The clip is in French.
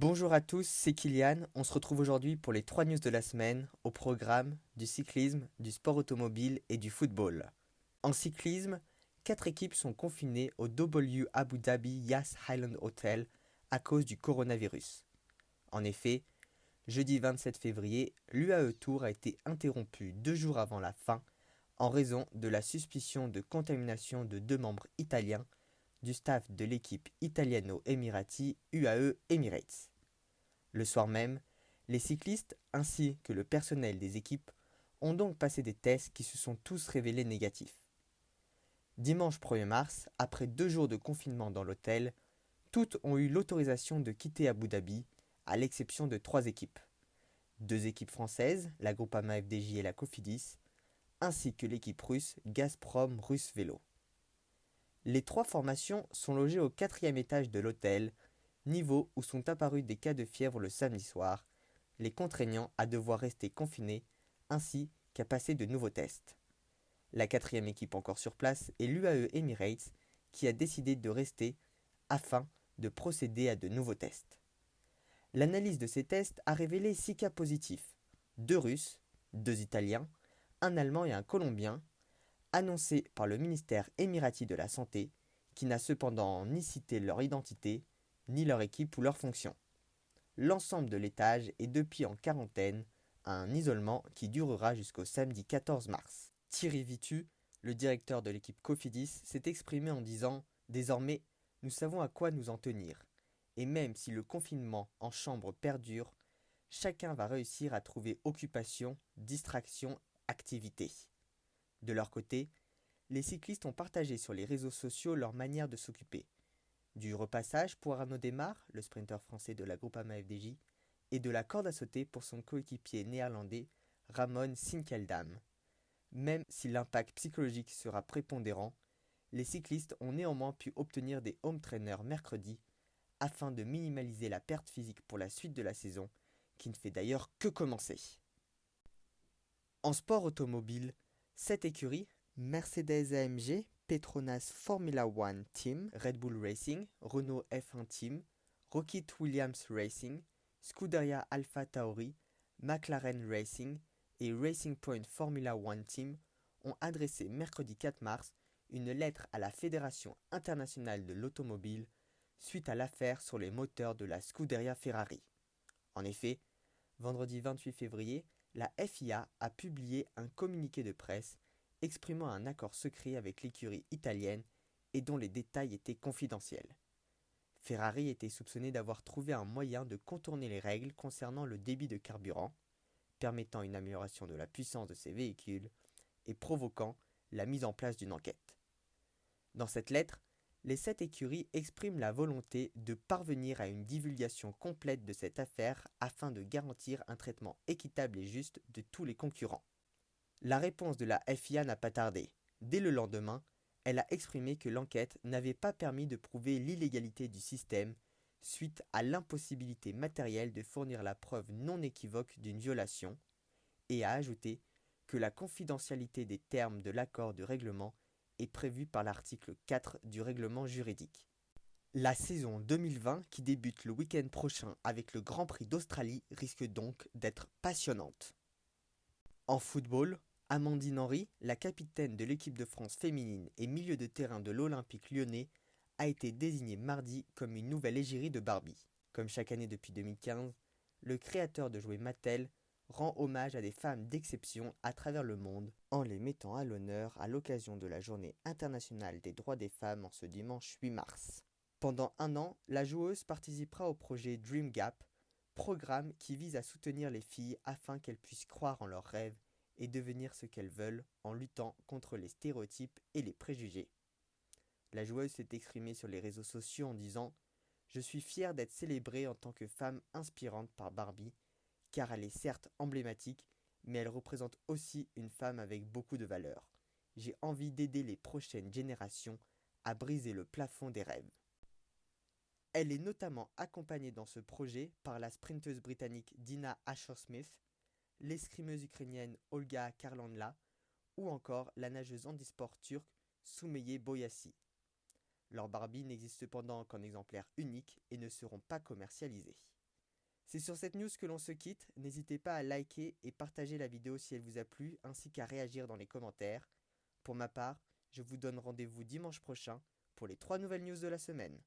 Bonjour à tous, c'est Kylian. On se retrouve aujourd'hui pour les 3 news de la semaine au programme du cyclisme, du sport automobile et du football. En cyclisme, 4 équipes sont confinées au W Abu Dhabi Yas Island Hotel à cause du coronavirus. En effet, jeudi 27 février, l'UAE Tour a été interrompu 2 jours avant la fin en raison de la suspicion de contamination de 2 membres italiens du staff de l'équipe italiano-émirati UAE Emirates. Le soir même, les cyclistes ainsi que le personnel des équipes ont donc passé des tests qui se sont tous révélés négatifs. Dimanche 1er mars, après 2 jours de confinement dans l'hôtel, toutes ont eu l'autorisation de quitter Abu Dhabi, à l'exception de 3 équipes. 2 équipes françaises, la Groupama FDJ et la Cofidis, ainsi que l'équipe russe Gazprom Russe Vélo. Les 3 formations sont logées au 4e étage de l'hôtel, niveau où sont apparus des cas de fièvre le samedi soir, les contraignant à devoir rester confinés ainsi qu'à passer de nouveaux tests. La 4e équipe encore sur place est l'UAE Emirates qui a décidé de rester afin de procéder à de nouveaux tests. L'analyse de ces tests a révélé 6 cas positifs, 2 Russes, 2 Italiens, un Allemand et un Colombien, annoncés par le ministère émirati de la Santé, qui n'a cependant ni cité leur identité, ni leur équipe ou leur fonction. L'ensemble de l'étage est depuis en quarantaine, à un isolement qui durera jusqu'au samedi 14 mars. Thierry Vitu, le directeur de l'équipe Cofidis, s'est exprimé en disant « Désormais, nous savons à quoi nous en tenir. Et même si le confinement en chambre perdure, chacun va réussir à trouver occupation, distraction, activité. » De leur côté, les cyclistes ont partagé sur les réseaux sociaux leur manière de s'occuper. Du repassage pour Arnaud Démare, le sprinter français de la Groupama FDJ, et de la corde à sauter pour son coéquipier néerlandais Ramon Sinkeldam. Même si l'impact psychologique sera prépondérant, les cyclistes ont néanmoins pu obtenir des home trainers mercredi afin de minimaliser la perte physique pour la suite de la saison, qui ne fait d'ailleurs que commencer. En sport automobile, 7 écuries, Mercedes-AMG, Petronas Formula One Team, Red Bull Racing, Renault F1 Team, Rocket Williams Racing, Scuderia Alpha Tauri, McLaren Racing et Racing Point Formula One Team ont adressé mercredi 4 mars une lettre à la Fédération internationale de l'automobile suite à l'affaire sur les moteurs de la Scuderia Ferrari. En effet, vendredi 28 février, la FIA a publié un communiqué de presse exprimant un accord secret avec l'écurie italienne et dont les détails étaient confidentiels. Ferrari était soupçonné d'avoir trouvé un moyen de contourner les règles concernant le débit de carburant, permettant une amélioration de la puissance de ses véhicules et provoquant la mise en place d'une enquête. Dans cette lettre, les 7 écuries expriment la volonté de parvenir à une divulgation complète de cette affaire afin de garantir un traitement équitable et juste de tous les concurrents. La réponse de la FIA n'a pas tardé. Dès le lendemain, elle a exprimé que l'enquête n'avait pas permis de prouver l'illégalité du système suite à l'impossibilité matérielle de fournir la preuve non équivoque d'une violation, et a ajouté que la confidentialité des termes de l'accord de règlement est prévue par l'article 4 du règlement juridique. La saison 2020 qui débute le week-end prochain avec le Grand Prix d'Australie risque donc d'être passionnante. En football, Amandine Henry, la capitaine de l'équipe de France féminine et milieu de terrain de l'Olympique lyonnais, a été désignée mardi comme une nouvelle égérie de Barbie. Comme chaque année depuis 2015, le créateur de jouets Mattel rend hommage à des femmes d'exception à travers le monde en les mettant à l'honneur à l'occasion de la Journée internationale des droits des femmes en ce dimanche 8 mars. Pendant un an, la joueuse participera au projet Dream Gap, programme qui vise à soutenir les filles afin qu'elles puissent croire en leurs rêves et devenir ce qu'elles veulent en luttant contre les stéréotypes et les préjugés. La joueuse s'est exprimée sur les réseaux sociaux en disant « Je suis fière d'être célébrée en tant que femme inspirante par Barbie, car elle est certes emblématique, mais elle représente aussi une femme avec beaucoup de valeurs. J'ai envie d'aider les prochaines générations à briser le plafond des rêves. » Elle est notamment accompagnée dans ce projet par la sprinteuse britannique Dina Asher-Smith, l'escrimeuse ukrainienne Olga Karlandla ou encore la nageuse handisport turque Soumeye Boyassi. Leurs Barbies n'existent cependant qu'en exemplaires uniques et ne seront pas commercialisées. C'est sur cette news que l'on se quitte, n'hésitez pas à liker et partager la vidéo si elle vous a plu, ainsi qu'à réagir dans les commentaires. Pour ma part, je vous donne rendez-vous dimanche prochain pour les 3 nouvelles news de la semaine.